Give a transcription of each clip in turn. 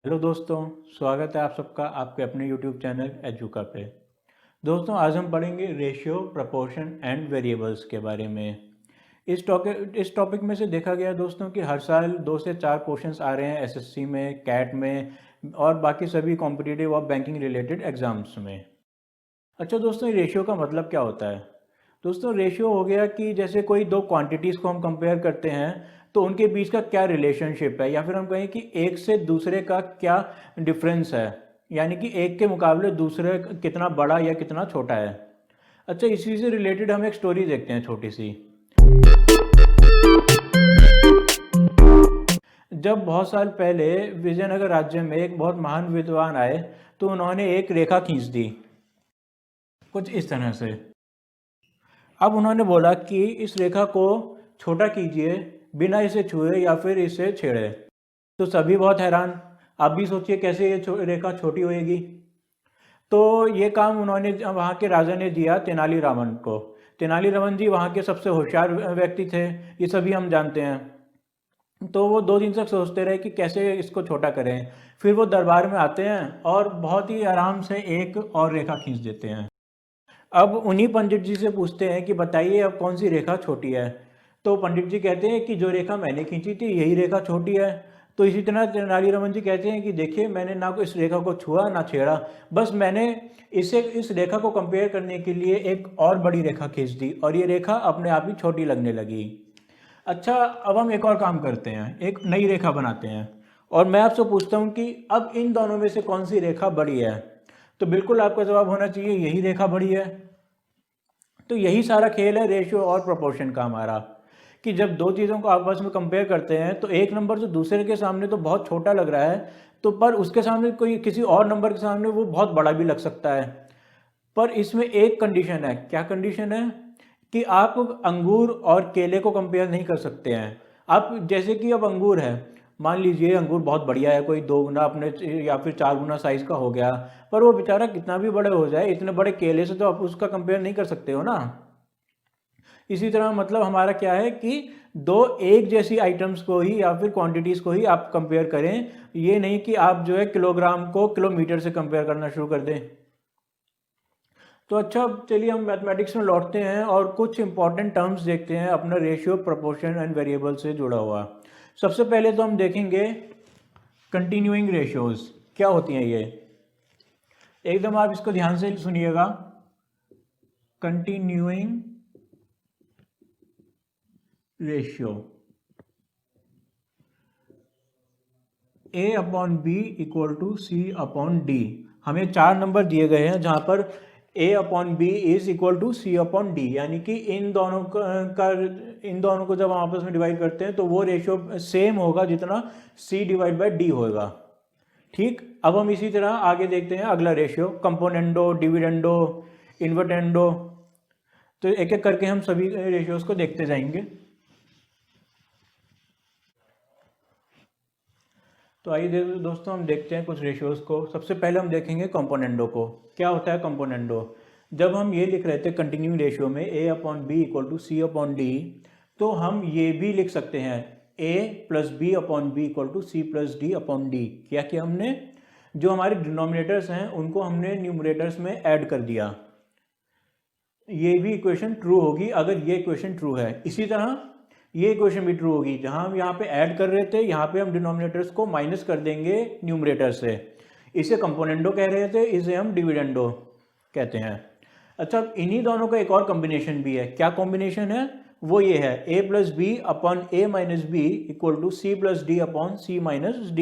Hello दोस्तों, स्वागत है आप सबका आपके अपने यूट्यूब चैनल एजुका पे। दोस्तों, आज हम पढ़ेंगे रेशियो, प्रपोर्शन एंड वेरिएबल्स के बारे में। इस टॉपिक में से देखा गया दोस्तों कि हर साल 2 से 4 क्वेश्चंस आ रहे हैं एसएससी में, कैट में और बाकी सभी कॉम्पिटिटिव और बैंकिंग रिलेटेड एग्जाम्स में। अच्छा दोस्तों, ये रेशियो का मतलब क्या होता है? दोस्तों, रेशियो हो गया कि जैसे कोई दो क्वांटिटीज़ को हम कंपेयर करते हैं तो उनके बीच का क्या रिलेशनशिप है, या फिर हम कहें कि एक से दूसरे का क्या डिफरेंस है, यानी कि एक के मुकाबले दूसरे कितना बड़ा या कितना छोटा है। अच्छा, इसी से रिलेटेड हम एक स्टोरी देखते हैं छोटी सी। जब बहुत साल पहले विजयनगर राज्य में एक बहुत महान विद्वान आए तो उन्होंने एक रेखा खींच दी, कुछ इस तरह से। अब उन्होंने बोला कि इस रेखा को छोटा कीजिए बिना इसे छुए या फिर इसे छेड़े। तो सभी बहुत हैरान। आप भी सोचिए कैसे ये रेखा छोटी होएगी। तो ये काम उन्होंने वहाँ के राजा ने दिया तेनालीरामन को। तेनालीरामन जी वहाँ के सबसे होशियार व्यक्ति थे, ये सभी हम जानते हैं। तो वो 2 दिन तक सोचते रहे कि कैसे इसको छोटा करें। फिर वो दरबार में आते हैं और बहुत ही आराम से एक और रेखा खींच देते हैं। अब उन्हीं पंडित जी से पूछते हैं कि बताइए अब कौन सी रेखा छोटी है। तो पंडित जी कहते हैं कि जो रेखा मैंने खींची थी यही रेखा छोटी है। तो इसी तरह तेनालीरामन जी कहते हैं कि देखिए, मैंने ना इस रेखा को छुआ ना छेड़ा, बस मैंने इस रेखा को कंपेयर करने के लिए एक और बड़ी रेखा खींच दी और ये रेखा अपने आप ही छोटी लगने लगी। अच्छा, अब हम एक और काम करते हैं, एक नई रेखा बनाते हैं और मैं आपसे पूछता हूँ कि अब इन दोनों में से कौन सी रेखा बड़ी है। तो बिल्कुल आपका जवाब होना चाहिए यही रेखा बड़ी है। तो यही सारा खेल है रेशियो और प्रोपोर्शन का हमारा, कि जब दो चीज़ों को आपस में कंपेयर करते हैं तो एक नंबर जो दूसरे के सामने तो बहुत छोटा लग रहा है, तो पर उसके सामने कोई किसी और नंबर के सामने वो बहुत बड़ा भी लग सकता है। पर इसमें एक कंडीशन है। क्या कंडीशन है? कि आप अंगूर और केले को कंपेयर नहीं कर सकते हैं। आप जैसे कि अब अंगूर है, मान लीजिए अंगूर बहुत बढ़िया है, कोई 2 गुना अपने या फिर 4 गुना साइज का हो गया, पर वो बेचारा कितना भी बड़े हो जाए, इतने बड़े केले से तो आप उसका कंपेयर नहीं कर सकते हो ना। इसी तरह मतलब हमारा क्या है कि दो एक जैसी आइटम्स को ही या फिर क्वांटिटीज़ को ही आप कंपेयर करें, ये नहीं कि आप जो है किलोग्राम को किलोमीटर से कंपेयर करना शुरू कर दें। तो अच्छा, चलिए हम मैथमेटिक्स में लौटते हैं और कुछ इंपॉर्टेंट टर्म्स देखते हैं अपना रेशियो, प्रोपोर्शन एंड वेरिएबल से जुड़ा हुआ। सबसे पहले तो हम देखेंगे कंटिन्यूइंग रेशियोज क्या होती हैं ये। एकदम आप इसको ध्यान से सुनिएगा। Continuing ratio, A/B = C/D। हमें 4 नंबर दिए गए हैं जहां पर A/B = C/D, यानी कि इन दोनों को जब हम आपस में डिवाइड करते हैं तो वो रेशियो सेम होगा जितना C/D होगा। ठीक, अब हम इसी तरह आगे देखते हैं अगला रेशियो, कंपोनेंडो, डिविडेंडो, इन्वर्टेंडो। तो एक एक करके हम सभी रेशियोज को देखते जाएंगे। तो आइए दोस्तों, हम देखते हैं कुछ रेशियोज को। सबसे पहले हम देखेंगे कंपोनेंडो को। क्या होता है कंपोनेंडो? जब हम ये लिख रहे थे कंटिन्यू रेशियो में A/B = C/D, तो हम ये भी लिख सकते हैं A+B/B = C+D/D। क्या किया हमने? जो हमारे डिनोमिनेटर्स हैं उनको हमने न्यूमरेटर्स में ऐड कर दिया। ये भी इक्वेशन ट्रू होगी अगर ये इक्वेशन ट्रू है। इसी तरह ये इक्वेशन भी ट्रू होगी, जहां हम यहाँ पे ऐड कर रहे थे यहाँ पे हम डिनोमिनेटर्स को माइनस कर देंगे न्यूमरेटर से। इसे कंपोनेंडो कह रहे थे, इसे हम डिविडेंडो कहते हैं। अच्छा, इन्हीं दोनों का एक और कॉम्बिनेशन भी है। क्या कॉम्बिनेशन है? वो ये है A+B/A-B = C+D/C-D।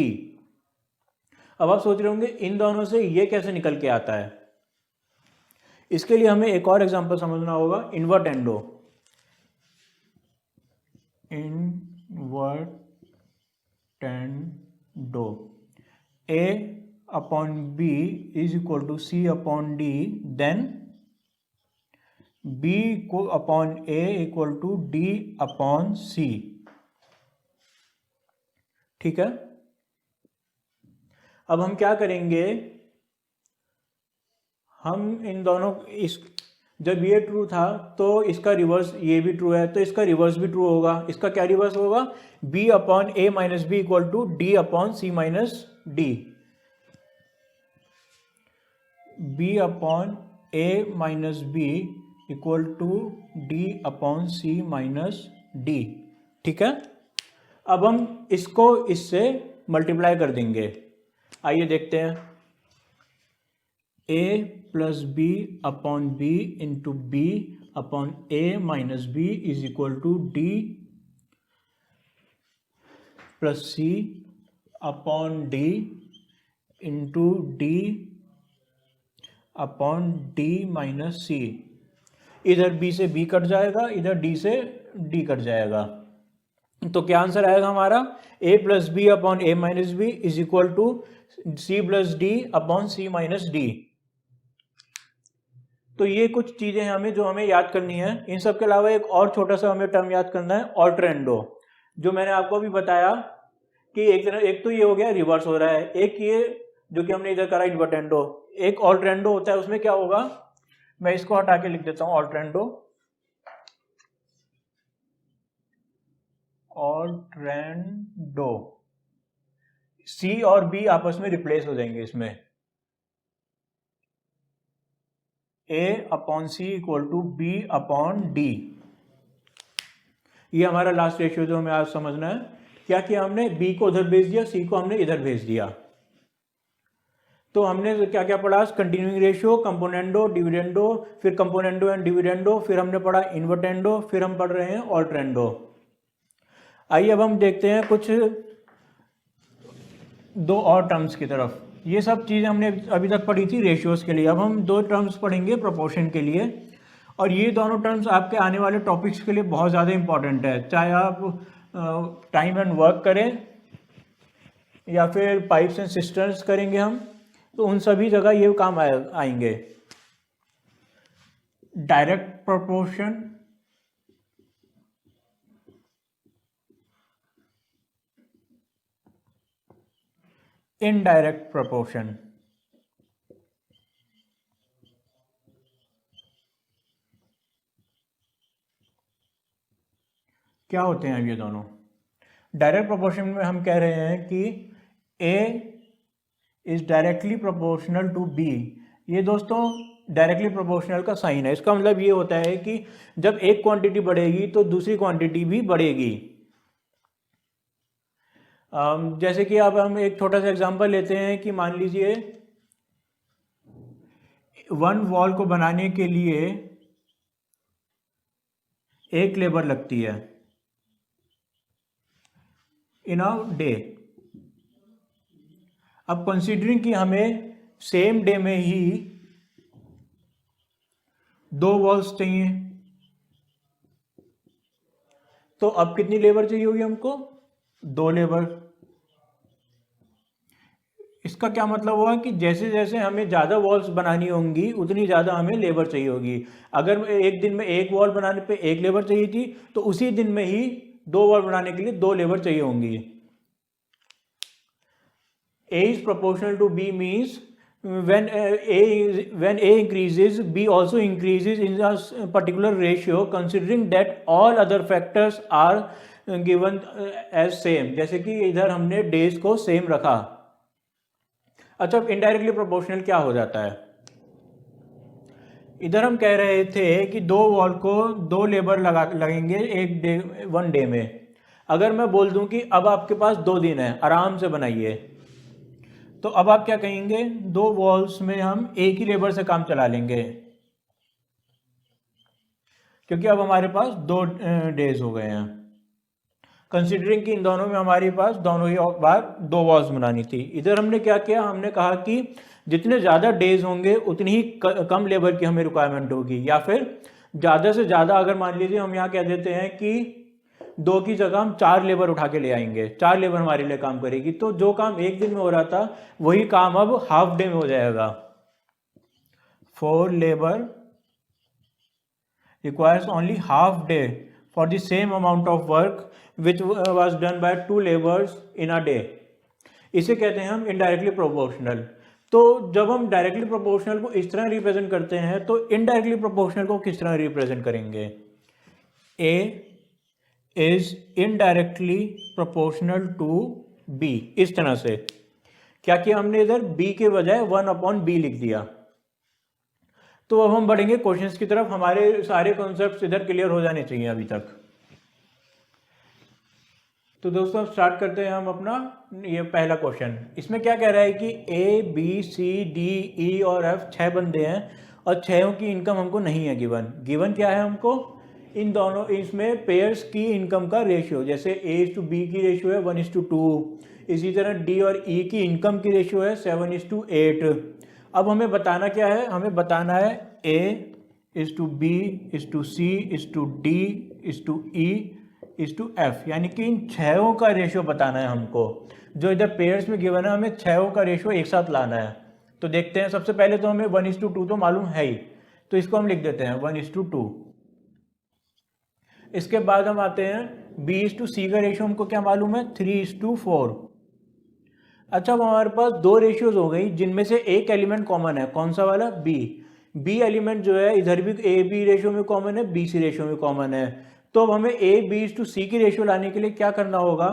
अब आप सोच रहे होंगे इन दोनों से ये कैसे निकल के आता है। इसके लिए हमें एक और एग्जांपल समझना होगा, invertendo. Invertendo A/B = C/D, then B/A = D/C। ठीक है। अब हम क्या करेंगे, हम इन दोनों जब ये ट्रू था तो इसका रिवर्स ये भी ट्रू है, तो इसका रिवर्स भी ट्रू होगा। इसका क्या रिवर्स होगा? b upon a minus B equal to D upon C minus D. b upon a minus B equal to D upon C minus D. ठीक है, अब हम इसको इससे मल्टीप्लाई कर देंगे। आइए देखते हैं। a plus B upon b into b upon a minus B is equal to d plus c upon d into d upon d minus c. इधर b से b कट जाएगा, इधर d से d कट जाएगा, तो क्या answer आएगा हमारा? a plus B upon a minus B is equal to c plus D upon c minus D. तो ये कुछ चीजें हैं हमें जो हमें याद करनी है। इन सब के अलावा एक और छोटा सा हमें टर्म याद करना है, ऑल्टरेंडो, जो मैंने आपको अभी बताया कि एक तो ये हो गया रिवर्स हो रहा है, एक ये जो कि हमने इधर करा इन्वर्टेंडो, एक ऑल्टरेंडो होता है। उसमें क्या होगा, मैं इसको हटा के लिख देता हूं, ऑल्टरेंडो, ऑल्टरेंडो, सी और बी आपस में रिप्लेस हो जाएंगे इसमें, a upon C equal to B upon D. ये हमारा लास्ट रेशियो जो हमें आज समझना है। क्या किया हमने? b को उधर भेज दिया, c को हमने इधर भेज दिया। तो हमने क्या क्या पढ़ा? कंटिन्यूइंग रेशियो, कंपोनेंडो, डिविडेंडो, फिर कंपोनेंडो एंड डिविडेंडो, फिर हमने पढ़ा इन्वर्टेंडो, फिर हम पढ़ रहे हैं ऑल्टरेंडो। आइए अब हम देखते हैं कुछ दो और टर्म्स की तरफ। ये सब चीज़ें हमने अभी तक पढ़ी थी रेशियोज के लिए। अब हम दो टर्म्स पढ़ेंगे प्रोपोर्शन के लिए, और ये दोनों टर्म्स आपके आने वाले टॉपिक्स के लिए बहुत ज़्यादा इंपॉर्टेंट है। चाहे आप टाइम एंड वर्क करें या फिर पाइप्स एंड सिस्टर्स करेंगे हम, तो उन सभी जगह ये काम आएंगे। Direct proportion, indirect proportion. क्या होते हैं ये दोनों? डायरेक्ट प्रोपोर्शन में हम कह रहे हैं कि A is directly proportional to B। ये दोस्तों डायरेक्टली प्रोपोर्शनल का साइन है। इसका मतलब ये होता है कि जब एक क्वांटिटी बढ़ेगी तो दूसरी क्वांटिटी भी बढ़ेगी। जैसे कि अब हम एक छोटा सा एग्जांपल लेते हैं कि मान लीजिए वन वॉल को बनाने के लिए एक लेबर लगती है इन अ डे। अब कंसीडरिंग कि हमें सेम डे में ही दो वॉल्स चाहिए, तो अब कितनी लेबर चाहिए होगी हमको? दो लेबर। इसका क्या मतलब हुआ कि जैसे जैसे हमें ज़्यादा वॉल्स बनानी होंगी उतनी ज़्यादा हमें लेबर चाहिए होगी। अगर एक दिन में एक वॉल बनाने पे एक लेबर चाहिए थी, तो उसी दिन में ही दो वॉल बनाने के लिए दो लेबर चाहिए होंगी। A is proportional to B means when A increases, B also increases in a particular ratio, considering that all other factors are given as same। जैसे कि इधर हमने डेज को सेम रखा। अच्छा, इनडायरेक्टली प्रोपोर्शनल क्या हो जाता है? इधर हम कह रहे थे कि दो वॉल को दो लेबर लगेंगे एक डे, वन डे में। अगर मैं बोल दूं कि अब आपके पास 2 दिन है, आराम से बनाइए, तो अब आप क्या कहेंगे? दो वॉल्स में हम एक ही लेबर से काम चला लेंगे, क्योंकि अब हमारे पास 2 डेज हो गए हैं। कंसिडरिंग कि इन दोनों में हमारे पास दोनों ही बार 2 वॉल्स बनानी थी। इधर हमने क्या किया? हमने कहा कि जितने ज़्यादा डेज होंगे उतनी ही कम लेबर की हमें रिक्वायरमेंट होगी, या फिर ज़्यादा से ज़्यादा, अगर मान लीजिए हम यहाँ कह देते हैं कि 2 की जगह हम 4 लेबर उठा के ले आएंगे, 4 लेबर हमारे लिए काम करेगी, तो जो काम एक दिन में हो रहा था वही काम अब हाफ डे में हो जाएगा। 4 labour requires only half day for the same amount of work which was done by 2 laborers in a day। इसे कहते हैं हम इनडायरेक्टली प्रोपोर्शनल। तो जब हम डायरेक्टली प्रोपोर्शनल को इस तरह रिप्रेजेंट करते हैं तो इनडायरेक्टली प्रोपोर्शनल को किस तरह रिप्रेजेंट करेंगे? A is indirectly proportional to B, इस तरह से। क्या किया हमने इधर? B के बजाय 1/B लिख दिया। तो अब हम बढ़ेंगे क्वेश्चंस की तरफ। हमारे सारे कॉन्सेप्ट्स इधर क्लियर हो जाने चाहिए अभी तक। तो दोस्तों अब स्टार्ट करते हैं हम अपना ये पहला क्वेश्चन। इसमें क्या कह रहा है कि A, B, C, D, E और F 6 बंदे हैं और 6 की इनकम हमको नहीं है गिवन। गिवन क्या है हमको? इन दोनों इसमें पेयर्स की इनकम का रेशियो, जैसे A/B की रेशियो है 1:2, इसी तरह D और E की इनकम की रेशियो है 7:8। अब हमें बताना क्या है? हमें बताना है A/B/C/D/E/F, यानी कि इन 6 का रेशियो बताना है हमको। जो इधर पेयर्स में गिवन है हमें 6 का रेशियो एक साथ लाना है। तो देखते हैं। सबसे पहले तो हमें 1:2 तो मालूम है ही, तो इसको हम लिख देते हैं 1:2। इसके बाद हम आते हैं B/C का रेशियो हमको क्या मालूम है? 3:4। अच्छा, अब हमारे पास 2 रेशियोज हो गई जिनमें से एक एलिमेंट कॉमन है। कौन सा वाला? बी एलिमेंट जो है इधर भी A/B रेशियो में कॉमन है, B/C रेशियो में कॉमन है। तो अब हमें A/B/C की रेशियो लाने के लिए क्या करना होगा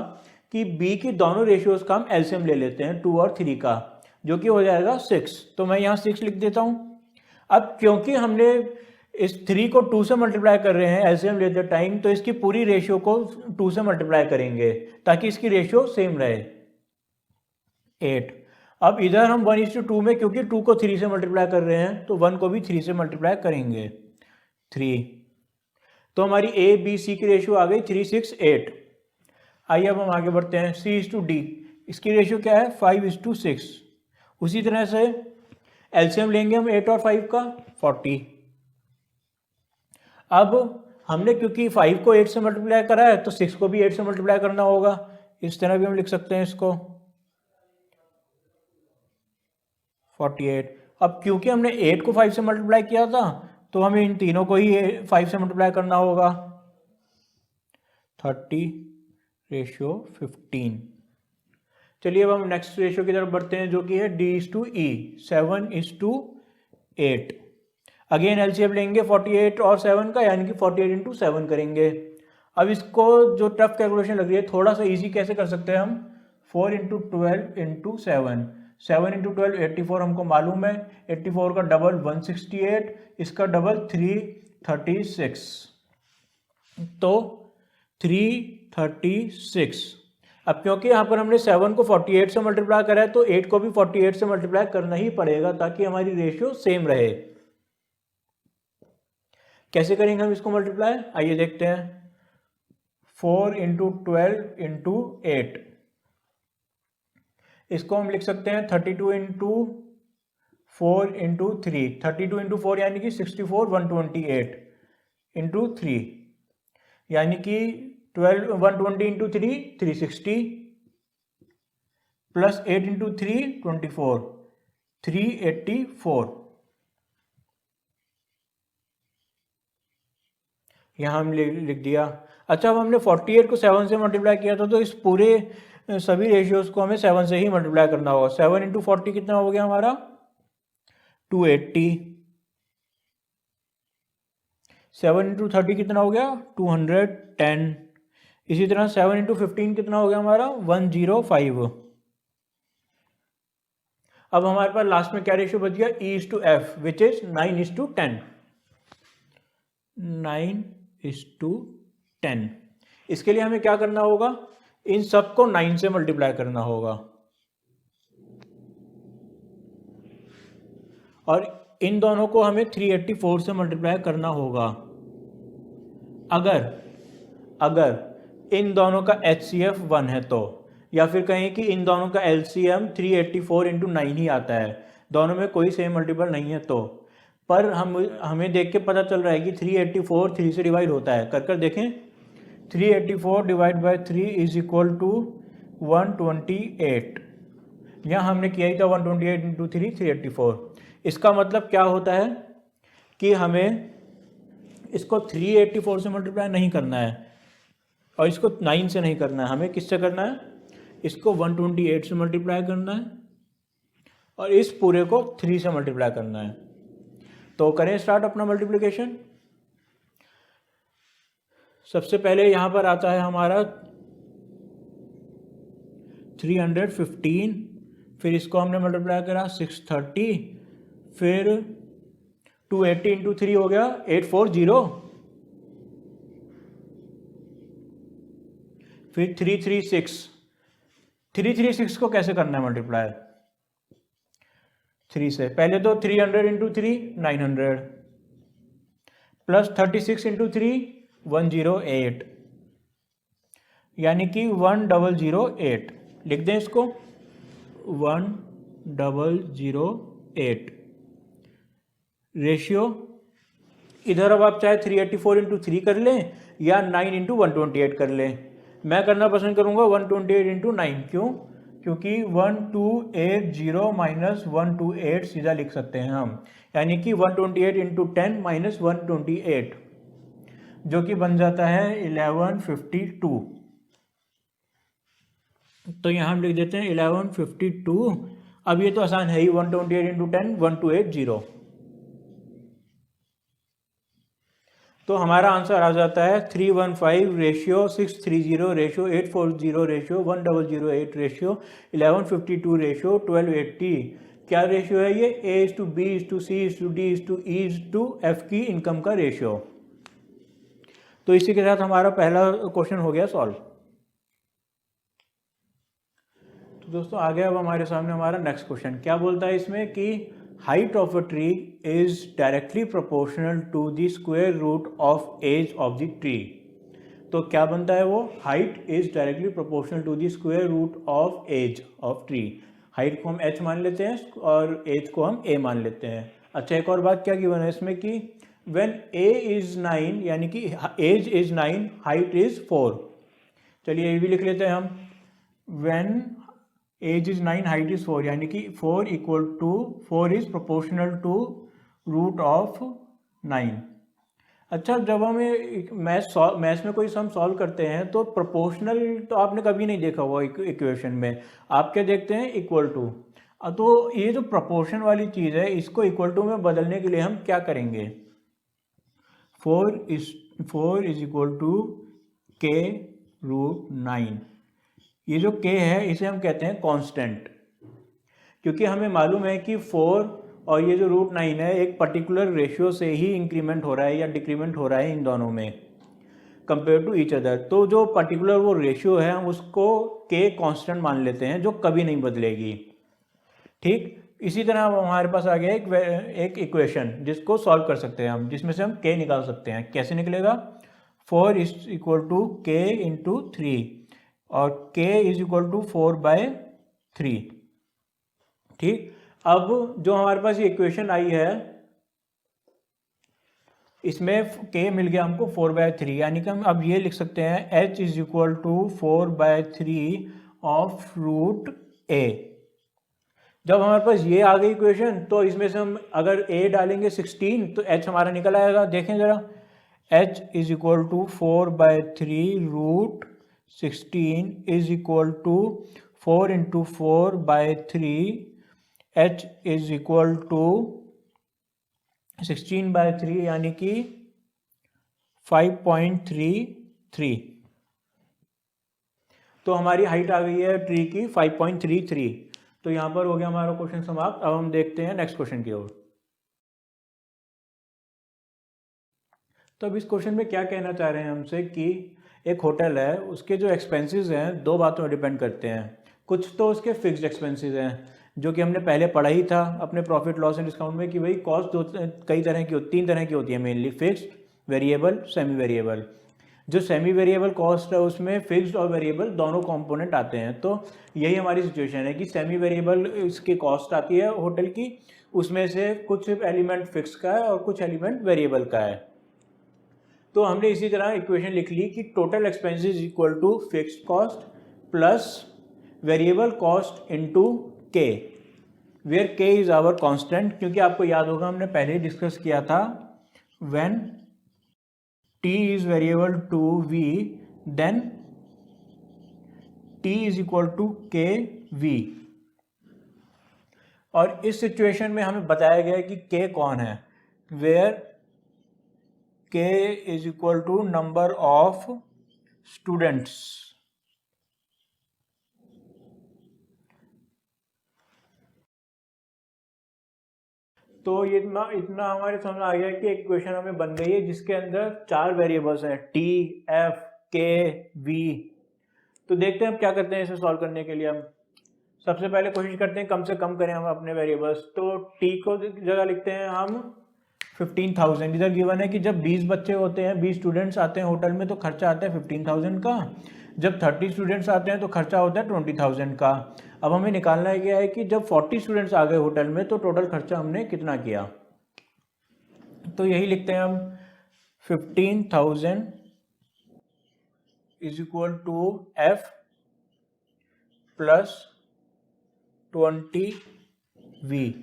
कि B की दोनों रेशियोज का हम एलसीएम ले लेते हैं 2 और 3 का, जो कि हो जाएगा 6। तो मैं यहाँ 6 लिख देता हूँ। अब क्योंकि हमने इस 3 को 2 से मल्टीप्लाई कर रहे हैं एलसीएम लेते टाइम, तो इसकी पूरी रेशियो को 2 से मल्टीप्लाई करेंगे ताकि इसकी रेशियो सेम रहे, 8। अब इधर हम 1:2 में क्योंकि 2 को 3 से मल्टीप्लाई कर रहे हैं तो 1 को भी 3 से मल्टीप्लाई करेंगे, 3। तो हमारी A/B/C की रेशियो आ गई 3, 6, 8। आइए अब हम आगे बढ़ते हैं। C/D, इसकी रेशियो क्या है? 5:6। उसी तरह से एलसीएम लेंगे हम 8 और 5 का, 40। अब हमने क्योंकि 5 को 8 से मल्टीप्लाई करा है तो 6 को भी 8 से मल्टीप्लाई करना होगा। इस तरह भी हम लिख सकते हैं इसको, 48। अब क्योंकि हमने 8 को 5 से मल्टीप्लाई किया था तो हमें इन तीनों को ही 5 से मल्टीप्लाई करना होगा, 30:15। चलिए अब हम नेक्स्ट रेशियो की तरफ बढ़ते हैं जो कि है D/E, 7:8। अगेन एलसीएम लेंगे 48 और 7 का, यानी कि 48 × 7 करेंगे। अब इसको जो टफ कैलकुलेशन लग रही है थोड़ा सा इजी कैसे कर सकते हैं हम? 4 × 12 × 7, 7 × 12 84 हमको मालूम है। 84 का डबल 168, इसका डबल 336, तो 336। अब क्योंकि यहाँ पर हमने 7 को 48 से मल्टीप्लाई करा है तो 8 को भी 48 से मल्टीप्लाई करना ही पड़ेगा ताकि हमारी रेशियो सेम रहे। कैसे करेंगे हम इसको मल्टीप्लाई? आइए देखते हैं। 4 × 12 × 8, इसको हम लिख सकते हैं 32 × 4 × 3, 32 × 4 यानी कि 64, 128 × 3 यानी कि 120 × 3 360 प्लस 8 × 3 24, 384। यहाँ हम लिख दिया। अच्छा, अब हमने 48 को 7 से मल्टीप्लाई किया था तो इस पूरे सभी रेशियोज को हमें 7 से ही मल्टीप्लाई करना होगा। 7 × 40 कितना हो गया हमारा? 280। 7 × 30 कितना हो गया? 210। इसी तरह 7 × 15 कितना हो गया हमारा? 105। अब हमारे पास लास्ट में क्या रेशियो बच गया? E/F, which is 9:10, 9:10। इसके लिए हमें क्या करना होगा? इन सबको 9 से मल्टीप्लाई करना होगा और इन दोनों को हमें 384 से मल्टीप्लाई करना होगा। अगर इन दोनों का HCF 1 है तो, या फिर कहें कि इन दोनों का LCM 384 × 9 ही आता है, दोनों में कोई सेम मल्टीपल नहीं है तो। पर हमें देख के पता चल रहा है कि 384 3 से डिवाइड होता है। कर देखें। 384 divide by 3 is equal to 128। यहाँ हमने किया ही था 128 × 3 384। इसका मतलब क्या होता है कि हमें इसको 384 से मल्टीप्लाई नहीं करना है और इसको 9 से नहीं करना है। हमें किससे करना है? इसको 128 से मल्टीप्लाई करना है और इस पूरे को 3 से मल्टीप्लाई करना है। तो करें स्टार्ट अपना मल्टीप्लिकेशन। सबसे पहले यहाँ पर आता है हमारा 315, फिर इसको हमने मल्टीप्लाई करा 630, फिर 280 इंटू 3 हो गया 840, फिर 336 को कैसे करना है मल्टीप्लाई 3 से। पहले तो 300 इंटू 3 900 प्लस 36 इंटू 3 108, यानी कि 1008 लिख दें इसको 1008 रेशियो। इधर अब आप चाहे 384 इंटू 3 कर लें या 9 इंटू 128 कर लें। मैं करना पसंद करूंगा 128 इंटू 9। क्यों? क्योंकि 1280 माइनस 128 सीधा लिख सकते हैं हम, यानी कि 128 इंटू 10 माइनस 128, जो कि बन जाता है 1152। तो यहाँ हम लिख देते हैं 1152। अब ये तो आसान है ही, 128 इंटू 10 1280। तो हमारा आंसर आ जाता है 315 ratio 630 ratio 840 ratio 1008 ratio 1152 ratio 1280। क्या रेशियो है ये? A/B/C/D/E/F की इनकम का रेशियो। तो इसी के साथ हमारा पहला क्वेश्चन हो गया सॉल्व। तो दोस्तों आगे अब हमारे सामने हमारा नेक्स्ट क्वेश्चन क्या बोलता है इसमें कि height of a tree is directly proportional to the square root of age of the tree। तो क्या बनता है वो? height is directly proportional to the square root of age of tree। height को हम h मान लेते हैं और age को हम a मान लेते हैं। अच्छा, एक और बात क्या की बना है इसमें कि when a is 9 यानी कि age is 9 height is 4। चलिए ये भी लिख लेते हैं हम, when age is 9 height is 4, यानी कि 4 is proportional to root of 9। अच्छा, जब हमें मैथ्स में कोई सम सॉल्व करते हैं तो प्रोपोर्शनल तो आपने कभी नहीं देखा हुआ इक्वेशन में, आप क्या देखते हैं? Equal to. तो ये जो प्रोपोर्शन वाली चीज़ है इसको इक्वल टू में बदलने के लिए हम क्या करेंगे? 4 इज इक्वल टू के रूट 9। ये जो k है इसे हम कहते हैं कांस्टेंट, क्योंकि हमें मालूम है कि 4 और ये जो रूट 9 है एक पर्टिकुलर रेशियो से ही इंक्रीमेंट हो रहा है या डिक्रीमेंट हो रहा है इन दोनों में कंपेयर टू ईच अदर। तो जो पर्टिकुलर वो रेशियो है हम उसको k कांस्टेंट मान लेते हैं जो कभी नहीं बदलेगी। ठीक, इसी तरह हमारे पास आ गया एक इक्वेशन जिसको सॉल्व कर सकते हैं हम, जिसमें से हम k निकाल सकते हैं। कैसे निकलेगा? 4 is equal to k into 3 और k इज इक्वल टू 4/3। ठीक, अब जो हमारे पास ये इक्वेशन आई है इसमें k मिल गया हमको 4/3, यानी कि हम अब ये लिख सकते हैं h is equal to 4/3 of root a। जब हमारे पास ये आ गई इक्वेशन तो इसमें से हम अगर a डालेंगे 16 तो h हमारा निकल आएगा। देखें जरा, h is equal to 4/3 root 16 is equal to 4 into 4/3, h is equal to 16/3 यानी कि 5.33। तो हमारी हाइट आ गई है ट्री की 5.33। तो यहाँ पर हो गया हमारा क्वेश्चन समाप्त। अब हम देखते हैं नेक्स्ट क्वेश्चन की ओर। तो अब इस क्वेश्चन में क्या कहना चाह रहे हैं हमसे कि एक होटल है, उसके जो एक्सपेंसेस हैं दो बातों पर डिपेंड करते हैं। कुछ तो उसके फिक्स्ड एक्सपेंसेस हैं जो कि हमने पहले पढ़ा ही था अपने प्रॉफिट लॉस एंड डिस्काउंट में कि भाई कॉस्ट कई तरह की 3 तरह की होती है mainly, fixed, variable, semi variable. जो सेमी वेरिएबल कॉस्ट है उसमें फिक्स्ड और वेरिएबल दोनों कंपोनेंट आते हैं। तो यही हमारी सिचुएशन है कि सेमी वेरिएबल इसकी कॉस्ट आती है होटल की, उसमें से कुछ एलिमेंट फिक्स का है और कुछ एलिमेंट वेरिएबल का है। तो हमने इसी तरह इक्वेशन लिख ली कि total expenses equal to fixed cost plus variable cost into k, where k is our constant. क्योंकि आपको याद होगा हमने पहले ही डिस्कस किया था, when t is variable to v then t is equal to k v। और इस सिचुएशन में हमें बताया गया है कि के कौन है, where K is equal to number of students. तो ये इतना हमारे समझ आ गया कि एक इक्वेशन हमें बन गई है जिसके अंदर 4 वेरिएबल्स हैं, टी, एफ, के, वी। तो देखते हैं अब क्या करते हैं इसे सॉल्व करने के लिए। हम सबसे पहले कोशिश करते हैं कम से कम करें हम अपने वेरिएबल्स। तो टी को जगह लिखते हैं हम 15,000। इधर गिवन है कि जब 20 बच्चे होते हैं, 20 स्टूडेंट्स आते हैं होटल में तो खर्चा आता है 15,000 का। जब 30 स्टूडेंट्स आते हैं तो खर्चा होता है 20,000 का। अब हमें निकालना है क्या है कि जब 40 स्टूडेंट्स आ गए होटल में तो टोटल खर्चा हमने कितना किया। तो यही लिखते हैं हम 15,000 is equal to F plus 20V।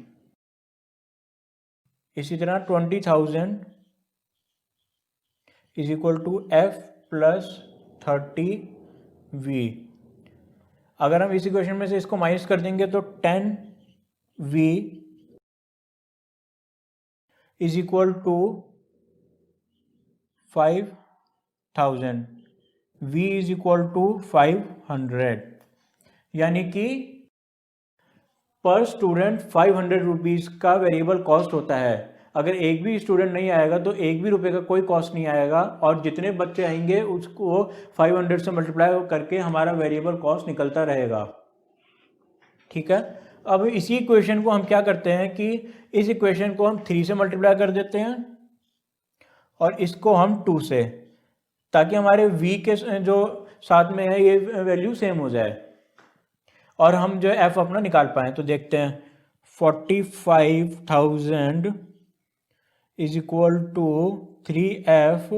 इसी तरह 20,000 is equal to F plus 30V। अगर हम इस इक्वेशन में से इसको माइनस कर देंगे तो 10V is equal to 5,000। V is equal to 500, यानी कि पर स्टूडेंट 500 रुपीज़ का वेरिएबल कॉस्ट होता है। अगर एक भी स्टूडेंट नहीं आएगा तो एक भी रुपये का कोई कॉस्ट नहीं आएगा, और जितने बच्चे आएंगे उसको 500 से मल्टीप्लाई करके हमारा वेरिएबल कॉस्ट निकलता रहेगा। ठीक है। अब इसी इक्वेशन को हम क्या करते हैं कि इस इक्वेशन को हम 3 से मल्टीप्लाई कर देते हैं और इसको हम 2 से, ताकि हमारे v के जो साथ में है ये वैल्यू सेम हो जाए और हम जो f अपना निकाल पाएँ। तो देखते हैं 45,000 is equal to 3f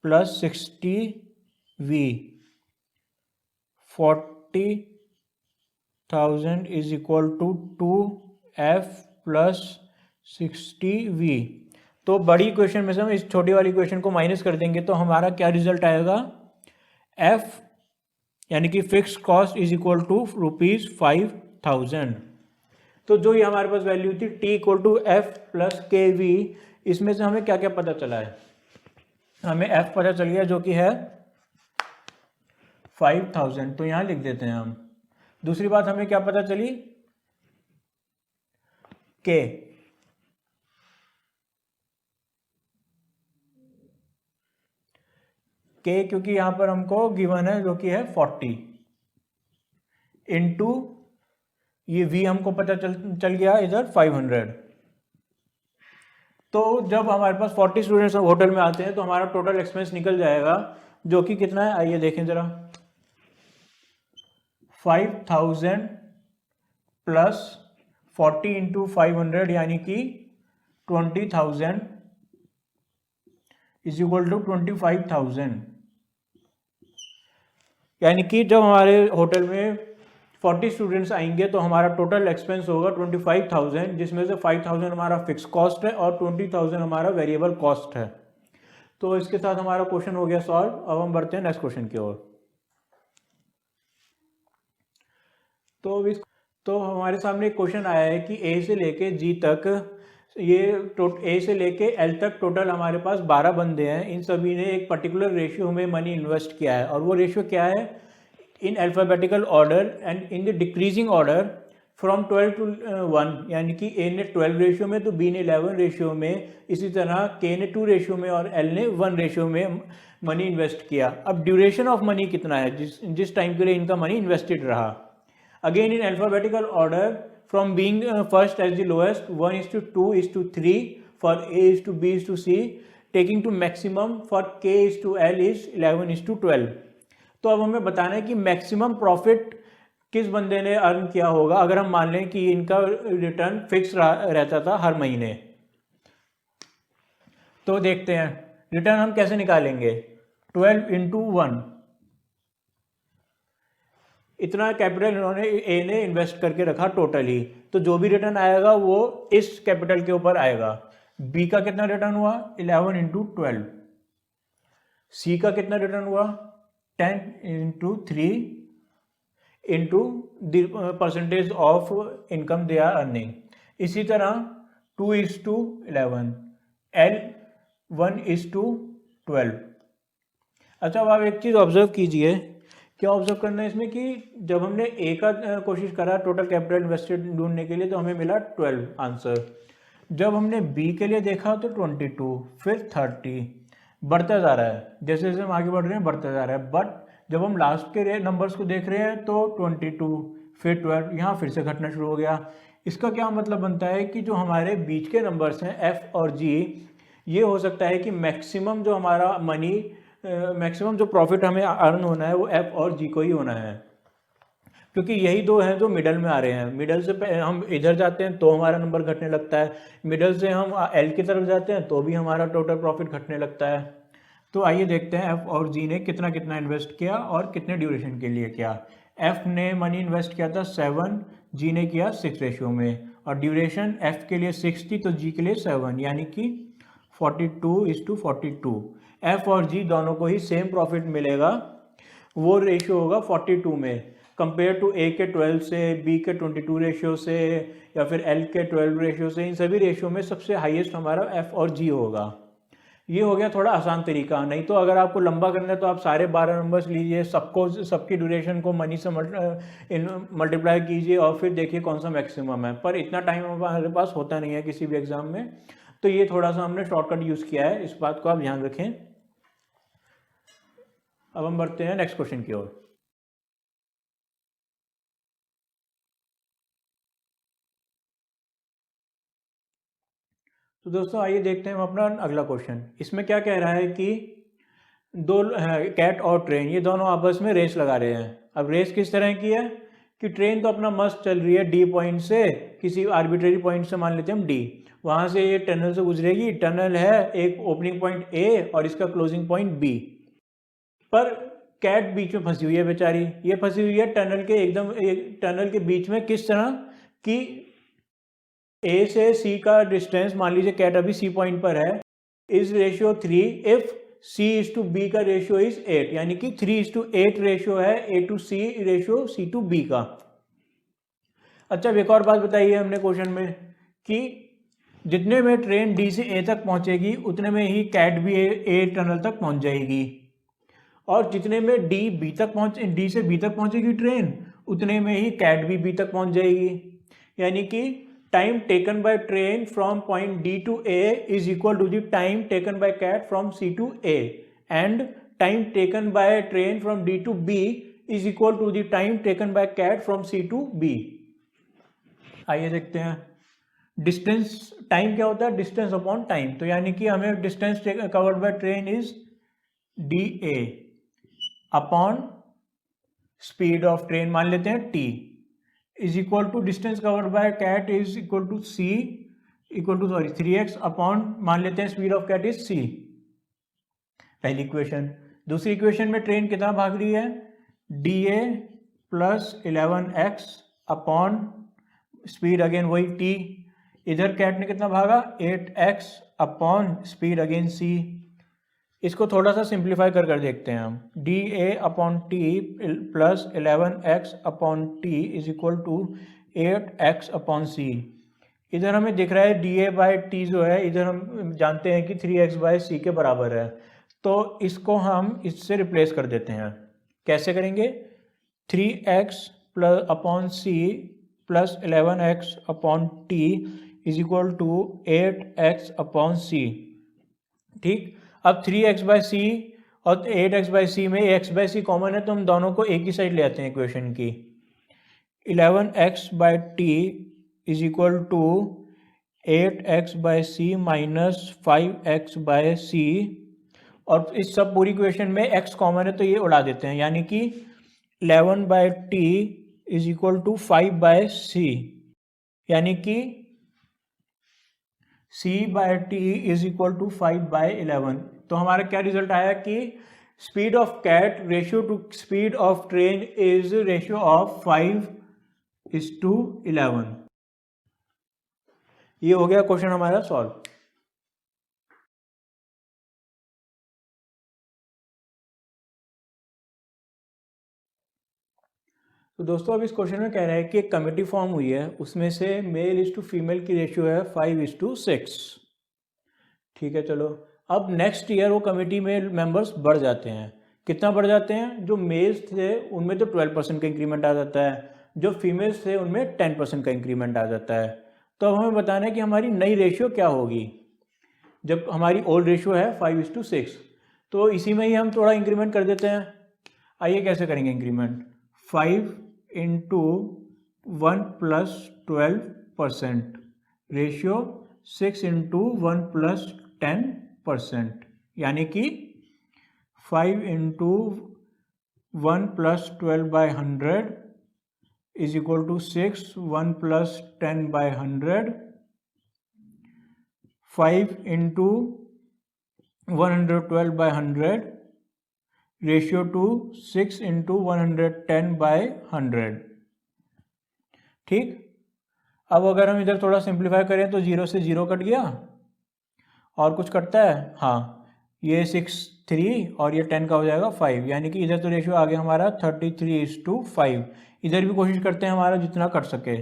plus 60v। 40,000 is equal to 2f plus 60v। तो बड़ी इक्वेशन में से हम इस छोटी वाली इक्वेशन को माइनस कर देंगे तो हमारा क्या रिजल्ट आएगा, f यानी कि fix cost is equal to ₹5,000। तो जो ये हमारे पास वैल्यू थी t equal to F plus K V, इसमें से हमें क्या क्या पता चला है। हमें f पता चल गया जो कि है 5,000, तो यहां लिख देते हैं हम। दूसरी बात हमें क्या पता चली, k। k क्योंकि यहां पर हमको गिवन है जो कि है 40 इंटू ये v हमको पता चल गया इधर 500। तो जब हमारे पास 40 स्टूडेंट्स होटल में आते हैं तो हमारा टोटल एक्सपेंस निकल जाएगा जो कि कितना है, आइए देखें जरा। 5,000 प्लस 40 इंटू 500 यानी कि 20,000 इज इक्वल टू 25,000। यानी कि जब हमारे होटल में 40 स्टूडेंट्स आएंगे तो हमारा टोटल एक्सपेंस होगा 25,000, जिसमें से 5,000 हमारा फिक्स कॉस्ट है और 20,000 हमारा वेरिएबल कॉस्ट है। तो इसके साथ हमारा क्वेश्चन हो गया सॉल्व। अब हम बढ़ते हैं नेक्स्ट क्वेश्चन की ओर। तो हमारे सामने एक क्वेश्चन आया है कि ए से लेके जी तक, ये ए से लेके एल तक टोटल हमारे पास 12 बंदे हैं। इन सभी ने एक पर्टिकुलर रेशियो में मनी इन्वेस्ट किया है और वो रेशियो क्या है, इन alphabetical order and in the decreasing order from 12 to 1, यानी कि ए ने 12 रेशियो में तो बी ने 11 रेशियो में, इसी तरह के ने 2 रेशियो में और एल ने 1 रेशियो में मनी इन्वेस्ट किया। अब ड्यूरेशन ऑफ मनी कितना है, जिस टाइम के लिए इनका मनी इन्वेस्टेड रहा। Again in alphabetical order from being first as the lowest 1:2:3 for A:B:C, taking to maximum for K:L is 11:12। तो अब हमें बताना है कि मैक्सिमम प्रॉफिट किस बंदे ने अर्न किया होगा अगर हम मान लें कि इनका रिटर्न फिक्स रहता था हर महीने। तो देखते हैं रिटर्न हम कैसे निकालेंगे। 12 इंटू 1, इतना कैपिटल इन्होंने ए ने इन्वेस्ट करके रखा टोटली, तो जो भी रिटर्न आएगा वो इस कैपिटल के ऊपर आएगा। बी का कितना रिटर्न हुआ, 11 इंटू 12। सी का कितना रिटर्न हुआ, 10 into 3 into the percentage of income they are earning. इसी तरह 2:11, L1:12। अच्छा, अब आप एक चीज़ ऑब्जर्व कीजिए। क्या ऑब्जर्व करना है इसमें कि जब हमने ए का कोशिश करा टोटल कैपिटल इन्वेस्टेड ढूंढने के लिए तो हमें मिला 12 आंसर। जब हमने बी के लिए देखा तो 22, फिर 30, बढ़ता जा रहा है, जैसे जैसे हम आगे बढ़ रहे हैं बढ़ता जा रहा है। बट जब हम लास्ट के नंबर्स को देख रहे हैं तो 22, फिर 12, यहाँ फिर से घटना शुरू हो गया। इसका क्या मतलब बनता है कि जो हमारे बीच के नंबर्स हैं एफ और जी, ये हो सकता है कि मैक्सिमम जो हमारा मनी, मैक्सिमम जो प्रॉफिट हमें अर्न होना है वो एफ और जी को ही होना है, क्योंकि यही दो हैं जो मिडल में आ रहे हैं। मिडल से हम इधर जाते हैं तो हमारा नंबर घटने लगता है, मिडल से हम एल की तरफ जाते हैं तो भी हमारा टोटल प्रॉफिट घटने लगता है। तो आइए देखते हैं एफ और जी ने कितना कितना इन्वेस्ट किया और कितने ड्यूरेशन के लिए किया। एफ ने मनी इन्वेस्ट किया था 7, जी ने किया 6 रेशियो में, और ड्यूरेशन एफ के लिए 6 थी तो जी के लिए 7, यानी कि 42:42। एफ और जी दोनों को ही सेम प्रॉफिट मिलेगा, वो रेशियो होगा 42 में, कंपेयर टू ए के 12 से, बी के 22 रेशियो से, या फिर एल के 12 रेशियो से। इन सभी रेशियो में सबसे हाईएस्ट हमारा एफ और जी होगा। ये हो गया थोड़ा आसान तरीका। नहीं तो अगर आपको लंबा करना है तो आप सारे 12 नंबर्स लीजिए, सबको, सबकी ड्यूरेशन को मनी से मल्टीप्लाई कीजिए और फिर देखिए कौन सा मैक्सिमम है। पर इतना टाइम हमारे पास होता नहीं है किसी भी एग्जाम में, तो ये थोड़ा सा हमने शॉर्टकट यूज़ किया है, इस बात को आप ध्यान रखें। अब हम बढ़ते हैं नेक्स्ट क्वेश्चन की ओर। तो दोस्तों आइए देखते हैं हम अपना अगला क्वेश्चन। इसमें क्या कह रहा है कि दो कैट और ट्रेन, ये दोनों आपस में रेस लगा रहे हैं। अब रेस किस तरह की है कि ट्रेन तो अपना मस्त चल रही है डी पॉइंट से, किसी आर्बिट्रेरी पॉइंट से मान लेते हैं हम डी, वहाँ से ये टनल से गुजरेगी। टनल है एक ओपनिंग पॉइंट ए और इसका क्लोजिंग पॉइंट बी, पर कैट बीच में फंसी हुई है बेचारी। ये फंसी हुई है टनल के एकदम, टनल के बीच में। किस तरह कि ए से सी का डिस्टेंस, मान लीजिए कैट अभी सी पॉइंट पर है, इज रेशियो 3 इफ C:B का रेशियो इज 8, यानी कि 3:8 रेशियो है A to C ratio C to B का। अच्छा, एक और बात बताई है हमने क्वेश्चन में कि जितने में ट्रेन डी से ए तक पहुंचेगी उतने में ही कैट भी ए टनल तक पहुंच जाएगी, और जितने में डी से बी तक पहुंचेगी ट्रेन, उतने में ही कैट भी बी तक पहुंच जाएगी। यानी कि time taken by train from point D to A is equal to the time taken by cat from C to A, and time taken by train from D to B is equal to the time taken by cat from C to B. आइए देखते हैं distance, time क्या होता है, distance upon time. तो यानी कि हमें distance covered by train is D A upon speed of train मान लेते हैं T, is equal to distance covered by cat is equal to C, equal to 3x upon मान लेते हैं speed of cat is C, पहली equation. दूसरी equation में train कितना भाग रही है, D A plus 11x upon speed again वही टी, इधर कैट ने कितना भागा 8x अपॉन स्पीड अगेन सी। इसको थोड़ा सा सिंप्लीफाई कर देखते हैं हम। D A upon t plus 11x upon t is equal to 8x upon c. इधर हमें दिख रहा है डी ए बाई टी जो है, इधर हम जानते हैं कि 3x बाय सी के बराबर है, तो इसको हम इससे रिप्लेस कर देते हैं। कैसे करेंगे, 3x plus upon c plus 11x upon t is equal to 8x upon c. ठीक, अब 3x बाई सी और 8x बाई सी में x बाई सी कॉमन है, तो हम दोनों को एक ही साइड ले आते हैं इक्वेशन की। 11x by t is equal to 8x by c minus 5x by c, और इस सब पूरी इक्वेशन में x कॉमन है तो ये उड़ा देते हैं, यानी कि 11 by t is equal to 5 by c, यानी कि c by t is equal to 5 by 11। तो हमारा क्या रिजल्ट आया कि speed of car ratio to speed of train is ratio of 5:11। ये हो गया क्वेश्चन हमारा सॉल्व। तो दोस्तों अब इस क्वेश्चन में कह रहा है कि एक कमेटी फॉर्म हुई है, उसमें से मेल इज टू फीमेल की रेशियो है 5:6। ठीक है, चलो अब नेक्स्ट ईयर वो कमेटी में मेंबर्स बढ़ जाते हैं। कितना बढ़ जाते हैं? जो मेल्स थे उनमें तो 12% का इंक्रीमेंट आ जाता है, जो फीमेल्स थे उनमें 10% का इंक्रीमेंट आ जाता है। तो अब हमें बताना है कि हमारी नई रेशियो क्या होगी। जब हमारी ओल्ड रेशियो है 5:6, तो इसी में ही हम थोड़ा इंक्रीमेंट कर देते हैं। आइए कैसे करेंगे increment. 5 into 1 plus 12% ratio 6 into 1 plus 10%, यानी कि 5 into 1 plus 12/100 is equal to 6, 1 plus 10/100, 5 into 112/100 ratio to 6 into 110/100। ठीक, अब अगर हम इधर थोड़ा सिंप्लीफाई करें तो 0 से 0 कट गया, और कुछ कटता है? हाँ, ये 6 3 और ये 10 का हो जाएगा 5, यानी कि इधर तो रेशियो आ गया हमारा 33:5। इधर भी कोशिश करते हैं हमारा जितना कट सके।